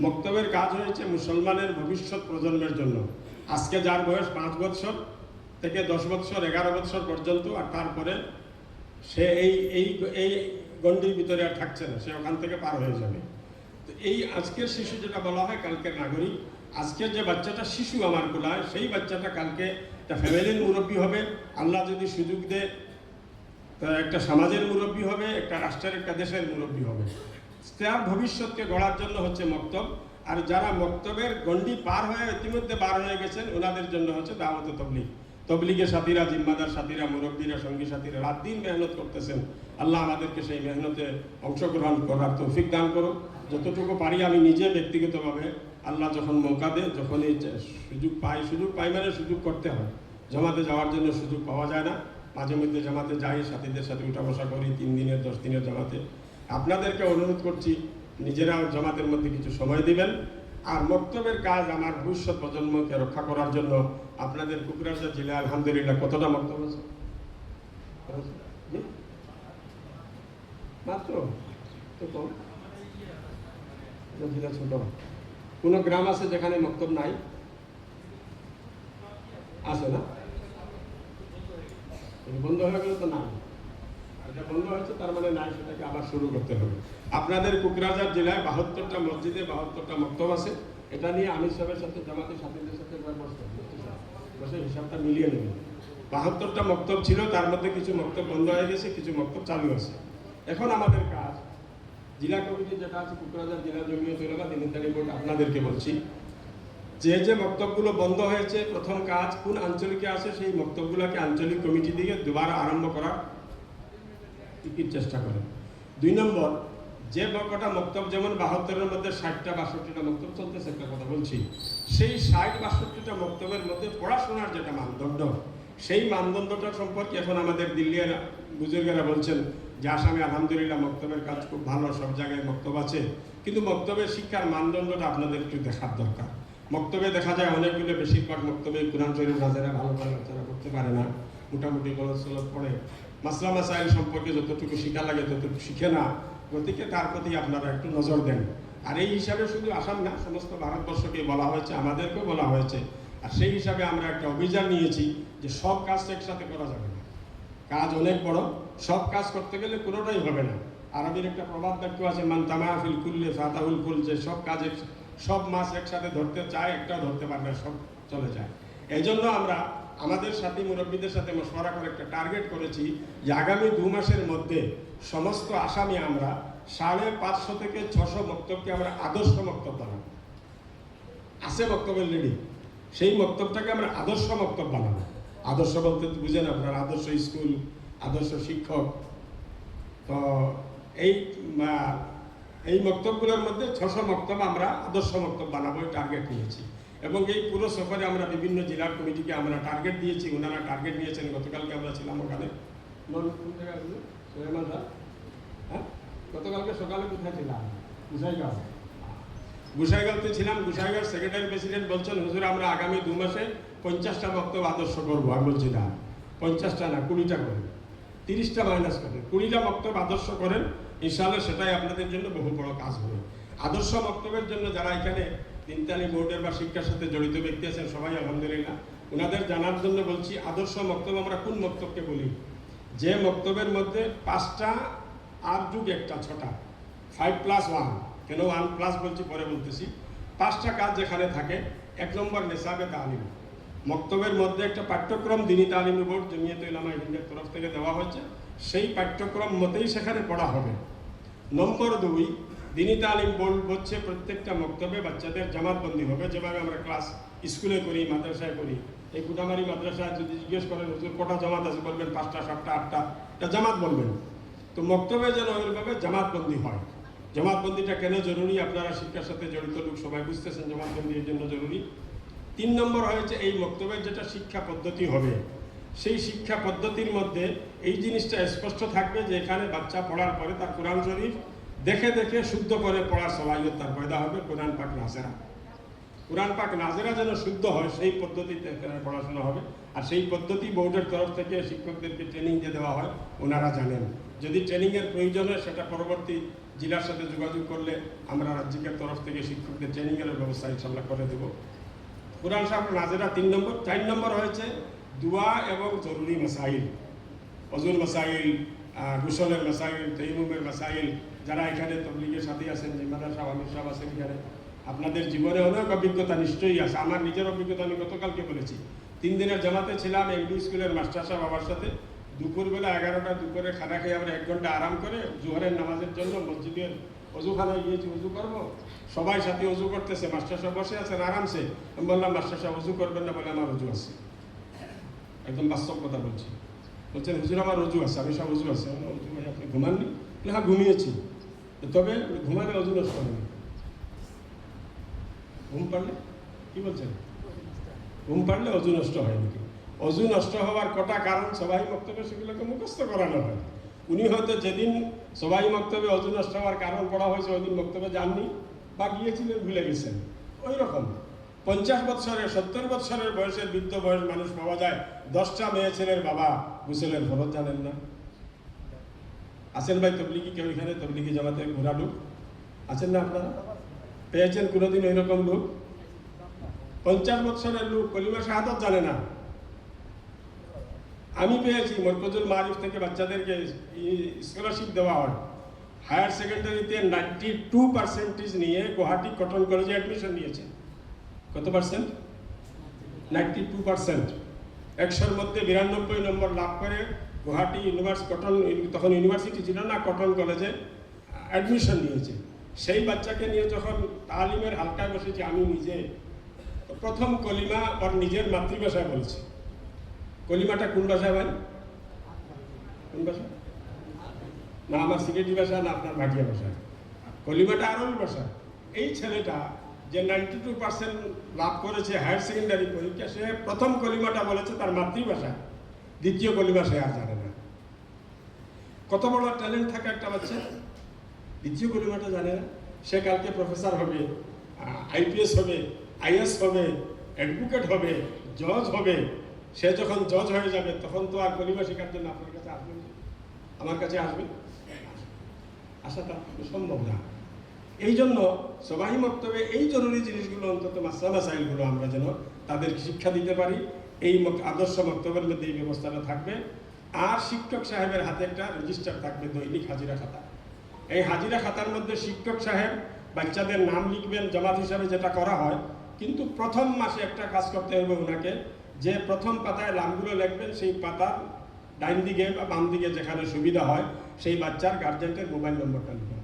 Speaker 1: মক্তবের কাজ হয়েছে মুসলমানের ভবিষ্যৎ প্রজন্মের জন্য। আজকে যার বয়স 5 বছর থেকে 10 বছর, 11 বছর পর্যন্ত, আর তারপরে সে এই গণ্ডির ভিতরে আর থাকছে না, সে ওখান থেকে পার হয়ে যাবে। তো এই আজকের শিশু যেটা বলা হয় কালকের নাগরিক, আজকে যে বাচ্চাটা শিশু আমার গোলায়, সেই বাচ্চাটা কালকে একটা ফ্যামিলির মুরব্বী হবে, আল্লাহ যদি সুযোগ দেয় একটা সমাজের মুরব্বী হবে, একটা রাষ্ট্রের, একটা দেশের মুরব্বী হবে। তার ভবিষ্যৎকে গড়ার জন্য হচ্ছে মক্তব। আর যারা মক্তবের গণ্ডি পার হয়ে ইতিমধ্যে বার হয়ে গেছেন, ওনাদের জন্য হচ্ছে দাওয়াত তবলিগ। তবলিগের সাথীরা, জিম্মাদার সাথীরা, মুরব্বীরা, সঙ্গী সাথীরা রাত দিন মেহনত করতেছেন। আল্লাহ আমাদেরকে সেই মেহনতে অংশগ্রহণ করার তৌফিক দান করো। যতটুকু পারি আমি নিজে ব্যক্তিগতভাবে, আল্লাহ যখন মৌকা দেয়, যখনই সুযোগ পাই মানে সুযোগ করতে হয়। জামাতে যাওয়ার জন্য সুযোগ পাওয়া যায় না, মাঝে মধ্যে জামাতে যাই, সাথীদের সাথে উঠা বসা করি 3 দিনের 10 দিনের জামাতে। আপনাদেরকে অনুরোধ করছি নিজেরাও জামাতের মধ্যে কিছু সময় দিবেন। আর মক্তবের কাজ আমার ভবিষ্যৎ প্রজন্মকে রক্ষা করার জন্য আপনাদের কুকরাঝাড় জেলায় আলহামদুলিল্লাহ কতটা মক্তব আছে? মাত্র তো কম, জেলা ছোট। কোন গ্রাম আছে যেখানে মক্তব নাই? আছে না? বন্ধ হয়ে গেলে তো নাই, এটা বন্ধ হয়েছে তার মানে নাই, সেটাকে আবার শুরু করতে হবে। আপনাদের কুকরাঝাড় জেলায় 72টা মসজিদে 72টা মক্তব আছে। এটা নিয়ে আমির সাহেবের সাথে জামাতের সাথীদের সাথে বসে হিসাবটা মিলিয়ে নেবেন। 72টা মক্তব ছিল, তার মধ্যে কিছু মক্তব বন্ধ হয়ে গেছে, কিছু মক্তব চালু আছে। এখন আমাদের কাজ, জেলা কমিটি যেটা আছে কুকরাঝাড় জেলা জমিয়ত উলামা দিনী বোর্ড, আপনাদেরকে বলছি যে মক্তবগুলো বন্ধ হয়েছে, প্রথম কাজ কোন আঞ্চলিকে আছে সেই মক্তবগুলোকে আঞ্চলিক কমিটি দিয়ে দুবার আরম্ভ করার টিকিট চেষ্টা করেন। 2 নম্বর, যে কটা মক্তব, যেমন 72-এর মধ্যে 60টা 62টা মক্তব চলতেছে, একটা কথা বলছি, সেই 60-62টা মক্তবের মধ্যে পড়াশোনার যেটা মানদণ্ড, সেই মানদণ্ডটা সম্পর্কে এখন আমাদের দিল্লির বুজুর্গেরা বলছেন যে আসামে আলহামদুলিল্লাহ মক্তবের কাজ খুব ভালো, সব জায়গায় মক্তব আছে, কিন্তু মক্তবের শিক্ষার মানদণ্ডটা আপনাদের একটু দেখার দরকার। মক্তবে দেখা যায় অনেকগুলো, বেশিরভাগ মক্তবে কোরআন শরীফ নাজেরা ভালো করে বাচ্চারা করতে পারে না, মোটামুটি গলত সলত পড়ে, মাসলা মাসাইল সম্পর্কে যতটুকু শিখা লাগে ততটুকু শিখে না। গতিকে তার প্রতি আপনারা একটু নজর দেন। আর এই হিসাবে শুধু আসাম না, সমস্ত ভারতবর্ষকে বলা হয়েছে, আমাদেরকেও বলা হয়েছে। আর সেই হিসাবে আমরা একটা অভিযান নিয়েছি যে সব কাজ একসাথে করা যাবে না, কাজ অনেক বড়, সব কাজ করতে গেলে কোনোটাই হবে না। আরবির একটা প্রবাদ বাক্য আছে, মান তামাফিল কুল্লে ফাতাহুল কুল, যে সব কাজ সব মাছ একসাথে ধরতে চায়, একটাও ধরতে পারলে সব চলে যায়। এই জন্য আমরা আমাদের সাথী মুরব্বীদের সাথে মশওয়ারা করে একটা টার্গেট করেছি যে আগামী 2 মাসের মধ্যে সমস্ত আসামি আমরা 550 থেকে 600 মক্তবকে আমরা আদর্শ মক্তব বানাবো। আছে মক্তবের লেডি, সেই মক্তবটাকে আমরা আদর্শ মক্তব বানাবো। আদর্শ বলতে বুঝেন আপনার, আদর্শ স্কুল, আদর্শ শিক্ষক। তো এই মক্তবগুলোর মধ্যে 600 মক্তব আমরা আদর্শ মক্তব বানাবো, টার্গেট নিয়েছি। এবং এই পুরো সফরে আমরা বিভিন্ন জেলার কমিটিকে আমরা টার্গেট দিয়েছি, ওনারা টার্গেট নিয়েছেন। গতকালকে আমরা ছিলাম ওখানে, হ্যাঁ, গতকালকে সকালে কোথায় ছিলাম? গুসাইগাঁওতে ছিলাম। গুসাইগাঁও সেক্রেটারি প্রেসিডেন্ট বলছেন, হুজুর আমরা আগামী 2 মাসে 50টা মক্তব আদর্শ করবো। আমি বলছি না, 50টা না, 20টা করেন, 30টা মাইনাস করেন, 20টা মক্তব আদর্শ করেন, ইনশাআল্লাহ সেটাই আপনাদের জন্য বহু বড় কাজ হবে। আদর্শ মক্তবের জন্য যারা এখানে দিনতানি বোর্ডের বা শিক্ষার সাথে জড়িত ব্যক্তি আছেন, সবাই আলহামদুলিল্লাহ, ওনাদের জানার জন্য বলছি আদর্শ মক্তব আমরা কোন মক্তবকে বলি? যে মক্তবের মধ্যে 5টা আর যুগ একটা 6টা, 5+1, কেন 1+ বলছি পরে বলতেছি, 5টা কাজ যেখানে থাকে। 1 নম্বর নেশাবে তালিম, মক্তবের মধ্যে একটা পাঠ্যক্রম দিনী তালিম বোর্ড জমিয়ত উলামা হিন্দের তরফ থেকে দেওয়া হয়েছে, সেই পাঠ্যক্রম মতেই সেখানে পড়া হবে। নম্বর 2, দিনী তালিম বোর্ড হচ্ছে প্রত্যেকটা মক্তবে বাচ্চাদের জামাতবন্দি হবে, যেভাবে আমরা ক্লাস স্কুলে করি, মাদ্রাসায় করি। এই কুটামারি মাদ্রাসায় যদি জিজ্ঞেস করেন হুজুর কটা জামাত আছে, বলবেন 5টা 7টা 8টা, এটা জামাত বলবেন। তো মক্তবে যেন ওইভাবে জামাতবন্দি হয়। জামাতবন্দিটা কেন জরুরি? আপনারা শিক্ষার সাথে জড়িত লোক সবাই বুঝতেছেন জামাতবন্দি এর জন্য জরুরি। 3 নম্বর হয়েছে এই মক্তবের যেটা শিক্ষা পদ্ধতি হবে, সেই শিক্ষা পদ্ধতির মধ্যে এই জিনিসটা স্পষ্ট থাকবে যে এখানে বাচ্চা পড়ার পরে তার কোরআন শরীফ দেখে দেখে শুদ্ধ করে পড়ার সলাহিয়ত তার পয়দা হবে। কোরআন পাক নাজেরা যেন শুদ্ধ হয়, সেই পদ্ধতিতে এখানে পড়াশোনা হবে। আর সেই পদ্ধতি বোর্ডের তরফ থেকে শিক্ষকদেরকে ট্রেনিং যে দেওয়া হয়, ওনারা জানেন। যদি ট্রেনিংয়ের প্রয়োজন হয়, সেটা পরবর্তী জেলার সাথে যোগাযোগ করলে আমরা রাজ্যের তরফ থেকে শিক্ষকদের ট্রেনিংয়ের ব্যবস্থা ইনশাআল্লাহ করে দেব। কোরআন সাহেব নাজেরা 3 নম্বর। 4 নম্বর হয়েছে দোয়া এবং জরুরি মাসাইল, অজুর মাসাইল, গোসলের মাসাইল, তাইমুমের মাসাইল। যারা এখানে তবলিগের সাথে আছেন, জিম্মাদার সাহেব, আমির সাহেব আছেন এখানে, আপনাদের জীবনে অনেক অভিজ্ঞতা নিশ্চয়ই আছে। আমার নিজের অভিজ্ঞতা আমি গতকালকে বলেছি। 3 দিনের জামাতে ছিলাম এমডি স্কুলের মাস্টার সাহেব বাবার সাথে। দুপুরবেলা 11টা দুপুরে খানা খেয়ে আমরা 1 ঘন্টা আরাম করে জোহরের নামাজের জন্য মসজিদের অজুখানায় গিয়েছি, অজু করবো। সবাই সাথে অজু করতেছে, মাস্টার সাহেব বসে আছেন আরামসে। আমি বললাম, মাস্টার সাহেব অজু করবেন না? বলে, আমার অজু আছে। একদম বাস্তব কথা বলছি। বলছেন, হুজুর আমার অজু আছে। আমি সব অজু আছে। অজু ভাই আপনি ঘুমাননি? হ্যাঁ ঘুমিয়েছি। তবে ঘুমালে অজু নষ্ট হয়নি। ঘুম পারলে কি বলছেন? ঘুম পারলে অজু নষ্ট হয় নাকি? অজু নষ্ট হওয়ার কটা কারণ সবাই বক্তব্যে সেগুলোকে মুখস্থ করানো হয়। উনি হয়তো যেদিন সবাই বক্তব্যে অজু নষ্ট হওয়ার কারণ পড়া হয়েছে ওই দিন বক্তব্যে যাননি বা গিয়েছিলেন, ভুলে গেছেন। ওই রকম 50 বৎসরের 70 বৎসরের বয়সের বৃদ্ধ বয়স মানুষ পাওয়া যায়। 10টা মেয়ে ছেলের বাবা গোসলের ফরজ জানেন না। আছেন ভাই তবলিগি কেউ এখানে? তবলিগি জামাতে ঘোরা লোক আছেন না আপনারা? পেয়েছেন কোনোদিন ওই রকম লোক? 50 বৎসরের লোক কলিমা শাহাদাত জানে না। আমি পেয়েছি মরকজুল মারিফ থেকে বাচ্চাদেরকে স্কলারশিপ দেওয়া হয়। হায়ার সেকেন্ডারিতে 92% নিয়ে গুয়াহাটি কটন কলেজে অ্যাডমিশন নিয়েছে। কত পার্সেন্ট? 92%। 100-র মধ্যে 92 নম্বর লাভ করে গুয়াহাটি ইউনিভার্সিটি, কটন তখন ইউনিভার্সিটি ছিল না, কটন কলেজে অ্যাডমিশন নিয়েছে। সেই বাচ্চাকে নিয়ে যখন তালিমের হালকায় বসেছি, আমি নিজে প্রথম কলিমা ওর নিজের মাতৃভাষায় বলছি। কলিমাটা কোন ভাষায় ভাই? কোন ভাষা? না আমার সিলেটি ভাষা, না আপনার ভাটিয়া ভাষা। কলিমাটা আরবি ভাষা। এই ছেলেটা যে 92% লাভ করেছে হায়ার সেকেন্ডারি পরীক্ষা, সে প্রথম কলিমাটা বলেছে তার মাতৃভাষা, দ্বিতীয় কলিমা সে আর জানে না। কত বড় ট্যালেন্ট থাকে একটা বাচ্চা, দ্বিতীয় কলিমাটা জানে না। সে কালকে প্রফেসর হবে, আইপিএস হবে, আইএস হবে, অ্যাডভোকেট হবে, জজ হবে। সে যখন জজ হয়ে যাবে তখন তো আর কলিমা শেখার জন্য আপনার কাছে আসবে না, আমার কাছে আসবে? আসাটা সম্ভব না। এই জন্য সবাই মক্তবে এই জরুরি জিনিসগুলো, অন্তত মাসলা মাসাইলগুলো আমরা যেন তাদেরকে শিক্ষা দিতে পারি। এই আদর্শ মক্তবের মধ্যে এই ব্যবস্থাটা থাকবে। আর শিক্ষক সাহেবের হাতে একটা রেজিস্টার থাকবে, দৈনিক হাজিরা খাতা। এই হাজিরা খাতার মধ্যে শিক্ষক সাহেব বাচ্চাদের নাম লিখবেন জামাত হিসাবে, যেটা করা হয়। কিন্তু প্রথম মাসে একটা কাজ করতে হবে ওনাকে, যে প্রথম পাতায় নামগুলো লিখবেন, সেই পাতার ডাইন দিকে বা বাম দিকে যেখানে সুবিধা হয় সেই বাচ্চার গার্জেন্টের মোবাইল নম্বরটা লিখবেন।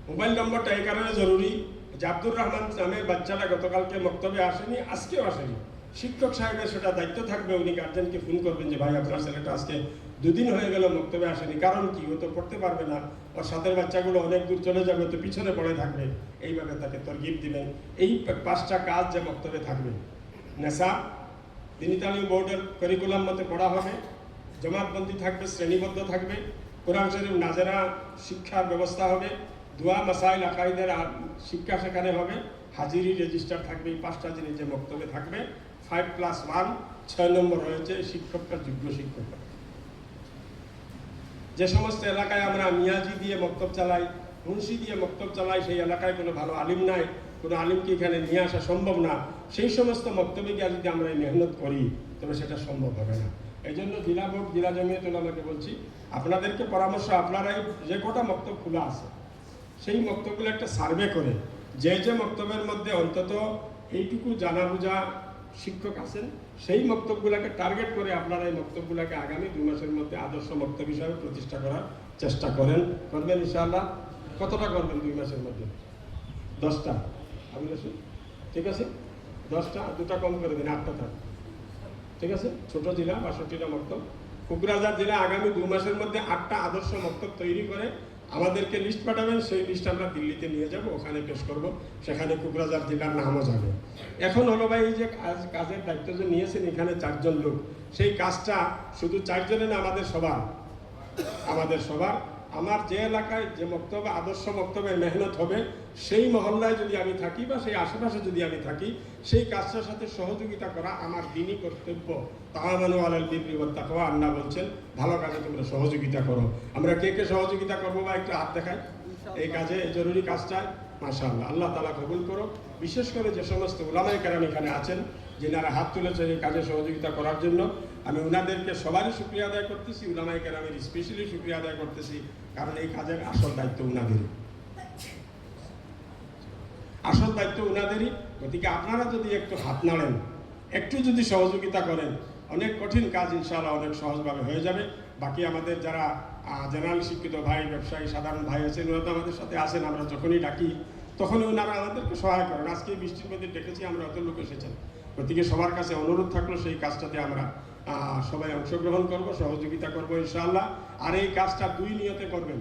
Speaker 1: মোবাইল নম্বরটা এই কারণে জরুরি যে আব্দুর রহমান নামের বাচ্চাটা গতকালকে মক্তবে আসেনি, আজকেও আসেনি। শিক্ষক সাহেবের সেটা দায়িত্ব থাকবে, উনি গার্জেনকে ফোন করবেন যে ভাই আপনার ছেলেটা আজকে 2 দিন হয়ে গেল মক্তবে আসেনি, কারণ কি? ও তো পড়তে পারবে না, ওর সাথের বাচ্চাগুলো অনেক দূর চলে যাবে, তো পিছনে পড়ে থাকবে। এইভাবে তাকে তরগিব দিবেন। এই 5টা কাজ যে মক্তবে থাকবে। নেশাব দিনী তালিম বোর্ডের কারিকুলাম মতে পড়া হবে। জমাতবন্দি থাকবে, শ্রেণীবদ্ধ থাকবে। কোরআন শরীফ নাজেরা শিক্ষার ব্যবস্থা হবে। দোয়া মাসাইল আকাইদের শিক্ষা সেখানে হবে। হাজিরি রেজিস্টার থাকবে। এই 5টা জিনিস যে মক্তবে থাকবে। 5+1 6 নম্বর রয়েছে শিক্ষকটা যোগ্য শিক্ষক। যে সমস্ত এলাকায় আমরা মিয়াজি দিয়ে মক্তব চালাই, মুন্সি দিয়ে মক্তব চালাই, সেই এলাকায় কোনো ভালো আলিম নাই, কোনো আলিমকে এখানে নিয়ে আসা সম্ভব না। সেই সমস্ত মক্তবে গিয়ে যদি আমরা মেহনত করি তবে সেটা সম্ভব হবে না। এই জন্য জেলা বোর্ড, জেলা জমিয়ত উলামাকে বলছি, আপনাদেরকে পরামর্শ, আপনারাই যে কটা মক্তব খোলা আছে সেই মক্তবগুলো একটা সার্ভে করে, যে মক্তবের মধ্যে অন্তত এইটুকু জানা বোঝা শিক্ষক আছেন, সেই মক্তবগুলোকে টার্গেট করে আপনারা এই মক্তবগুলোকে আগামী 2 মাসের মধ্যে আদর্শ মক্তব হিসাবে প্রতিষ্ঠা করার চেষ্টা করবেন ইনশাআল্লাহ। কতটা করবেন 2 মাসের মধ্যে? 10টা। আমি ঠিক আছে, 10টা, 2টা কম করে দিন, 8টা থাক। ঠিক আছে, ছোট জেলা 62টা মক্তব। কোকরাঝার জেলা আগামী 2 মাসের মধ্যে 8টা আদর্শ মক্তব তৈরি করে আমাদেরকে লিস্ট পাঠাবেন। সেই লিস্ট আমরা দিল্লিতে নিয়ে যাব, ওখানে পেশ করব, সেখানে কোকরাঝার জেলার নামও যাবে। এখন হলো ভাই, এই যে কাজের দায়িত্ব যে নিয়েছেন এখানে 4 জন লোক, সেই কাজটা শুধু 4 জনের না, আমাদের সবার। আমার যে এলাকায় যে মক্তবে আদর্শ মক্তবের মেহনত হবে, সেই মহল্লায় যদি আমি থাকি বা সেই আশেপাশে যদি আমি থাকি, সেই কাজটার সাথে সহযোগিতা করা আমার দিনই কর্তব্য। তাআওয়ানু আলাল বিররি ওয়াত তাকওয়া, আল্লাহ বলছেন ভালো কাজে তোমরা সহযোগিতা করো। আমরা কে কে সহযোগিতা করবো বা একটু হাত দেখাই এই কাজে, এই জরুরি কাজটায়। মাশাআল্লাহ, আল্লাহ তাআলা কবুল করো। বিশেষ করে যে সমস্ত উলামায়ে কেরাম এখানে আছেন, যিনারা হাত তুলেছেন এই কাজে সহযোগিতা করার জন্য, আমি ওনাদেরকে সবারই শুকরিয়া আদায় করতেছি। উলামায়ে কেরামের স্পেশালি শুকরিয়া আদায় করতেছি, কারণ এই কাজের আসল দায়িত্ব ওনাদেরই। আসল দায়িত্ব ওনাদেরই। গতিকে আপনারা যদি একটু হাত নাড়েন, একটু যদি সহযোগিতা করেন, অনেক কঠিন কাজ ইনশাআল্লাহ অনেক সহজভাবে হয়ে যাবে। বাকি আমাদের যারা জেনারেল শিক্ষিত ভাই, ব্যবসায়ী, সাধারণ ভাই আছেন, ওরা তো আমাদের সাথে আসেন, আমরা যখনই ডাকি তখনই ওনারা আমাদেরকে সহায় করেন। আজকে এই বৃষ্টির মধ্যে ডেকেছি, আমরা অত লোক এসেছেন। গতিকে সবার কাছে অনুরোধ থাকলো সেই কাজটাতে আমরা সবাই অংশগ্রহণ করব, সহযোগিতা করব ইনশাআল্লাহ। আর এই কাজটা 2 নিয়তে করবেন।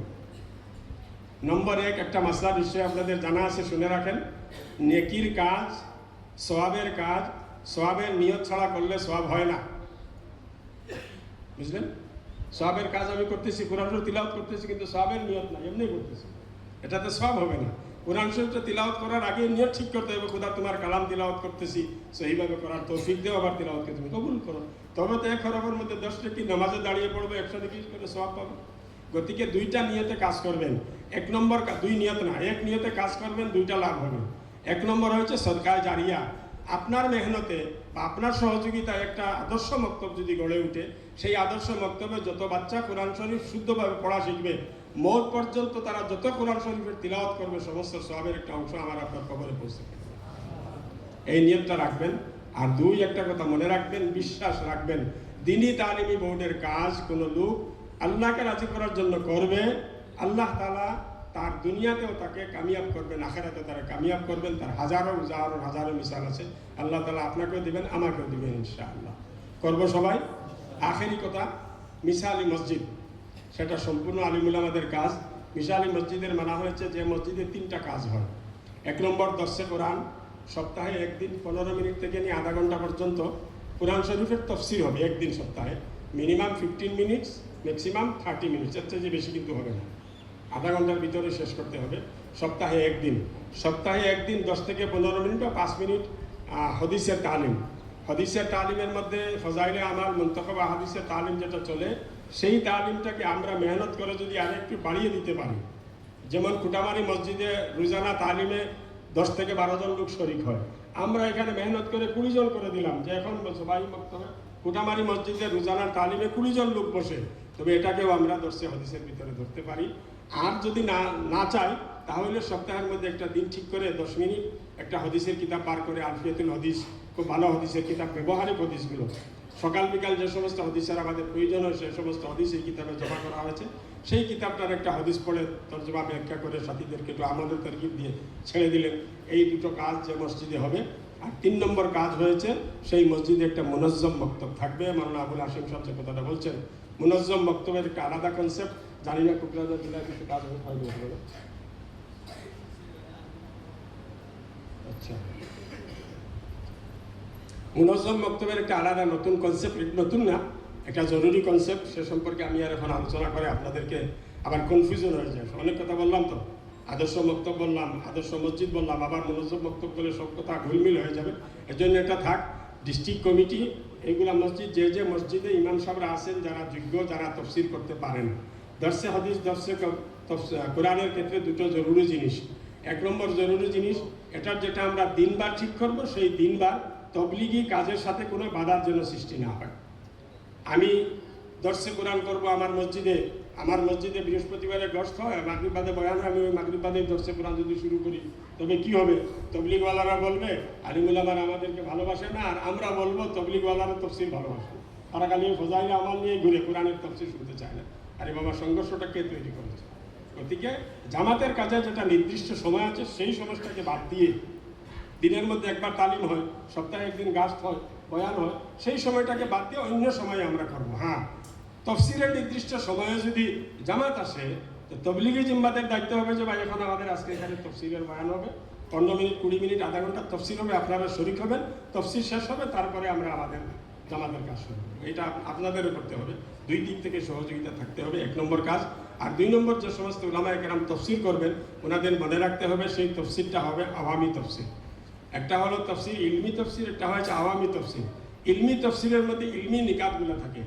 Speaker 1: নম্বর 1, একটা মাসলা নিশ্চয়ই আপনাদের জানা আছে, শুনে রাখেন। নেকির কাজ, সওয়াবের কাজ, সওয়াবের নিয়ত ছাড়া করলে সওয়াব হয় না, বুঝলেন? সওয়াবের কাজ আমি করতেছি, কোরআন শরীফ তিলাওয়াত করতেছি, কিন্তু সওয়াবের নিয়ত না, এমনি করতেছি, এটাতে সওয়াব হবে না। কোরআন শরীফটা তিলাওয়াত করার আগে নিয়ত ঠিক করতে হবে, খোদা তোমার কালাম তিলাওয়াত করতেছি, সেইভাবে করার তৌফিক দেও, আবার তিলাওয়াতকে তুমি কবুল করো। তবে তো 1 হরফের মধ্যে 10 কি নামাজে দাঁড়িয়ে পড়বে, 120 করে সওয়াব পাবে। গতিকে 2টা নিয়তে কাজ করবেন। 1 নম্বর 2 নিয়ত না, 1 নিয়তে কাজ করবেন, 2টা লাভ হবে। 1 নম্বর হচ্ছে সদকায়ে জারিয়া। আপনার মেহনতে বা আপনার সহযোগিতায় একটা আদর্শ মক্তব যদি গড়ে ওঠে, সেই আদর্শ মক্তবে যত বাচ্চা কোরআন শরীফ শুদ্ধভাবে পড়া শিখবে, মওত পর্যন্ত তারা যত কোরআন শরীফের তিলাওয়াত করবে, সমস্ত সওয়াবের একটা অংশ আমার আপনার কবরে পৌঁছে যাবে। এই নিয়তটা রাখবেন। আর 2, একটা কথা মনে রাখবেন, বিশ্বাস রাখবেন, দ্বীনি তালিমি বোর্ডের কাজ কোনো লোক আল্লাহকে রাজি করার জন্য করবে, আল্লাহ তাআলা তার দুনিয়াতেও তাকে কামিয়াব করবেন, আখিরাতেও তারা কামিয়াব করবেন। তার হাজারো মিসাল আছে। আল্লাহ তাআলা আপনাকেও দিবেন, আমাকেও দিবেন ইনশাআল্লাহ। করব সবাই। আখেরি কথা, মিসালি মসজিদ, সেটা সম্পূর্ণ আলিমুল আমাদের কাজ। মিসালি মসজিদের মানা হয়েছে যে মসজিদে 3টা কাজ হয়। 1 নম্বর দর্শে কোরআন, সপ্তাহে 1 দিন 15 মিনিট থেকে নিয়ে আধা ঘন্টা পর্যন্ত কোরআন শরীফের তফসির হবে। 1 দিন সপ্তাহে, মিনিমাম 15 মিনিটস, ম্যাক্সিমাম 30 মিনিটস, এর চেয়ে বেশি কিন্তু হবে না, আধা ঘন্টার ভিতরে শেষ করতে হবে। সপ্তাহে 1 দিন, সপ্তাহে 1 দিন 10 থেকে 15 মিনিট বা 5 মিনিট হদিসের তালিম। হদিসের তালিমের মধ্যে ফজাইলে আমার মুনতাখাব হাদিসের তালিম যেটা চলে, সেই তালিমটাকে আমরা মেহনত করে যদি আরেকটু বাড়িয়ে দিতে পারি। যেমন কুটামারি মসজিদে রোজানা তালিমে 10 থেকে 12 জন লোক শরিক হয়, আমরা এখানে মেহনত করে 20 জন করে দিলাম, যে এখন সবাই মক্তবে কুটামারি মসজিদে রোজানার তালিমে 20 জন লোক বসে। তবে এটাকেও আমরা দর্শে হদিসের ভিতরে ধরতে পারি। আর যদি না চাই, তাহলে সপ্তাহের মধ্যে একটা দিন ঠিক করে 10 মিনিট একটা হদিসের কিতাব পার করে, আলফিয়াতুল হদিস, খুব ভালো হদিসের কিতাব, ব্যবহারিক হদিসগুলো, সকাল বিকাল যে সমস্ত হদিসের আমাদের প্রয়োজন হয়, সেই সমস্ত হদিস এই কিতাবে জমা করা হয়েছে। সেই কিতাবটার একটা হদিস পড়ে তর্জমা ব্যাখ্যা করে সাথীদেরকে একটু আমাদের তরকিব দিয়ে ছেড়ে দিলেন। এই 2টো কাজ যে মসজিদে হবে। আর 3 নম্বর কাজ হয়েছে, সেই মসজিদে একটা মুনজ্জম বক্তব্য থাকবে। মাওলানা আবুল হাশিম সাহেব যে কথাটা বলছেন, মুনজ্জম বক্তব্যের একটা আলাদা কনসেপ্ট, জানি না কোকরাঝাড় জেলায় কিছু কাজ হয়নি। আচ্ছা, মুনজ্জম বক্তব্যের একটা আলাদা নতুন কনসেপ্ট, নতুন না, একটা জরুরি কনসেপ্ট। সে সম্পর্কে আমি আর এখন আলোচনা করে আপনাদেরকে আবার কনফিউশন হয়ে যায়। অনেক কথা বললাম তো, আদর্শ বক্তব্য বললাম, আদর্শ মসজিদ বললাম, আবার মুনজ্জম বক্তব্য বলে সব কথা ঘুলমিল হয়ে যাবে। এজন্য এটা থাক। ডিস্ট্রিক্ট কমিটি, এইগুলা মসজিদ, যে মসজিদে ইমাম সাহেবরা আছেন, যারা যোগ্য, যারা তফসির করতে পারেন, দর্শে হাদিস, দর্শে কোরআনের ক্ষেত্রে 2টো জরুরি জিনিস। 1 নম্বর জরুরি জিনিস, এটার যেটা আমরা দিনবার ঠিক করব, সেই দিনবার তবলিগি কাজের সাথে কোনো বাধার জন্য সৃষ্টি না হয়। আমি দর্শে কোরআন করব আমার মসজিদে বৃহস্পতিবারে গস্ত হয়, মাগরিব বাদে বয়ান হয়, আমি ওই মাগরিব বাদে দর্শে কোরআন যদি শুরু করি, তবে কি হবে? তবলিগওয়ালারা বলবে আলিমুলামারা আমাদেরকে ভালোবাসে না, আর আমরা বলবো তবলিগওয়ালারা তফসির ভালোবাসে। তারা খালি ফজাইলে আমল নিয়ে ঘুরে কোরআনের তফসির শুনতে চায় না। আরে বাবা, সংঘর্ষটা কে তৈরি করেছে? গতিকে জামাতের কাজে যেটা নির্দিষ্ট সময় আছে, সেই সময়টাকে বাদ দিয়ে, দিনের মধ্যে একবার তালিম হয়, সপ্তাহে 1 দিন গাস্ট হয়, বয়ান হয়, সেই সময়টাকে বাদ দিয়ে অন্য সময়ে আমরা করবো। হ্যাঁ, তফসিরের নির্দিষ্ট সময়ে যদি জামাত আসে, তো তবলিগি জিম্মাদের দায়িত্ব হবে যে ভাই এখন আমাদের আজকে এখানে তফসিরের বয়ান হবে, 15 মিনিট, 20 মিনিট, আধা ঘন্টা তফসির হবে, আপনারা শরিক হবেন, তফসির শেষ হবে, তারপরে আমরা আমাদের জামাতের কাজ শুরু করবো। এটা আপনাদেরও করতে হবে। 2 দিক থেকে সহযোগিতা থাকতে হবে, 1 নম্বর কাজ। আর 2 নম্বর, যে সমস্ত উলামায়ে কেরাম তফসির করবেন, ওনাদের মনে রাখতে হবে সেই তফসিরটা হবে আওয়ামী তফসির। একটা হলো তফসির ইলমি তফসির, একটা হচ্ছে আওয়ামী তফসির। ইলমি তফসিরের মধ্যে ইলমি নিকাতগুলো থাকে,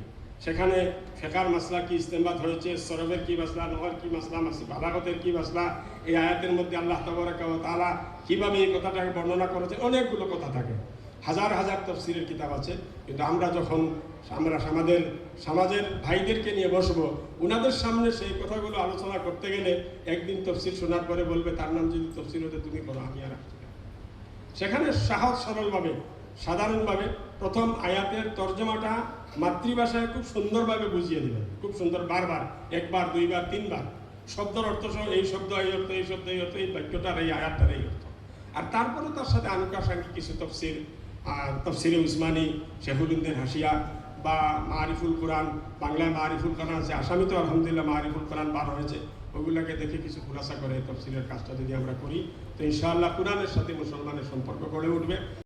Speaker 1: সেখানে ফেকার মাসলা কি ইস্তেমবাদ হয়েছে, সরবের কি মাসলা, নহর কি মাসলা, বালাগতের কি মাসলা, এই আয়াতের মধ্যে আল্লাহ তাবারাকা ওয়া তাআলা কিভাবে এই কথাটাকে বর্ণনা করেছে, অনেকগুলো কথা থাকে। হাজার হাজার তফসিরের কিতাব আছে। কিন্তু আমরা যখন আমাদের সমাজের ভাইদেরকে নিয়ে বসবো, ওনাদের সামনে সেই কথাগুলো আলোচনা করতে গেলে, একদিন তফসির শোনার পরে বলবে তার নাম যদি তফসির হতে তুমি করো, আমি আর সেখানে সহজ সরলভাবে সাধারণভাবে প্রথম আয়াতের তর্জমাটা মাতৃভাষায় খুব সুন্দরভাবে বুঝিয়ে দিলেন, খুব সুন্দর, বারবার, একবার, দুইবার, তিনবার, শব্দের অর্থ সহ এই শব্দ এই অর্থ, এই শব্দ এই অর্থ, এই বাক্যটার এই আয়াতটার এই অর্থ। আর তারপরে তার সাথে আনুষঙ্গিক কিছু তফসির, তফসিরে উসমানী, শেহুলুদ্দিন হাসিয়া বা মারিফুল কোরআন, বাংলায় মারিফুল কোরআন আছে, আসামিতে আলহামদুলিল্লাহ মারিফুল কোরআন বার হয়েছে, ওগুলোকে দেখে কিছু খুলাসা করে তফসিলের কাজটা যদি আমরা করি তো ইনশাআল্লাহ কোরআনের সাথে মুসলমানের সম্পর্ক গড়ে উঠবে।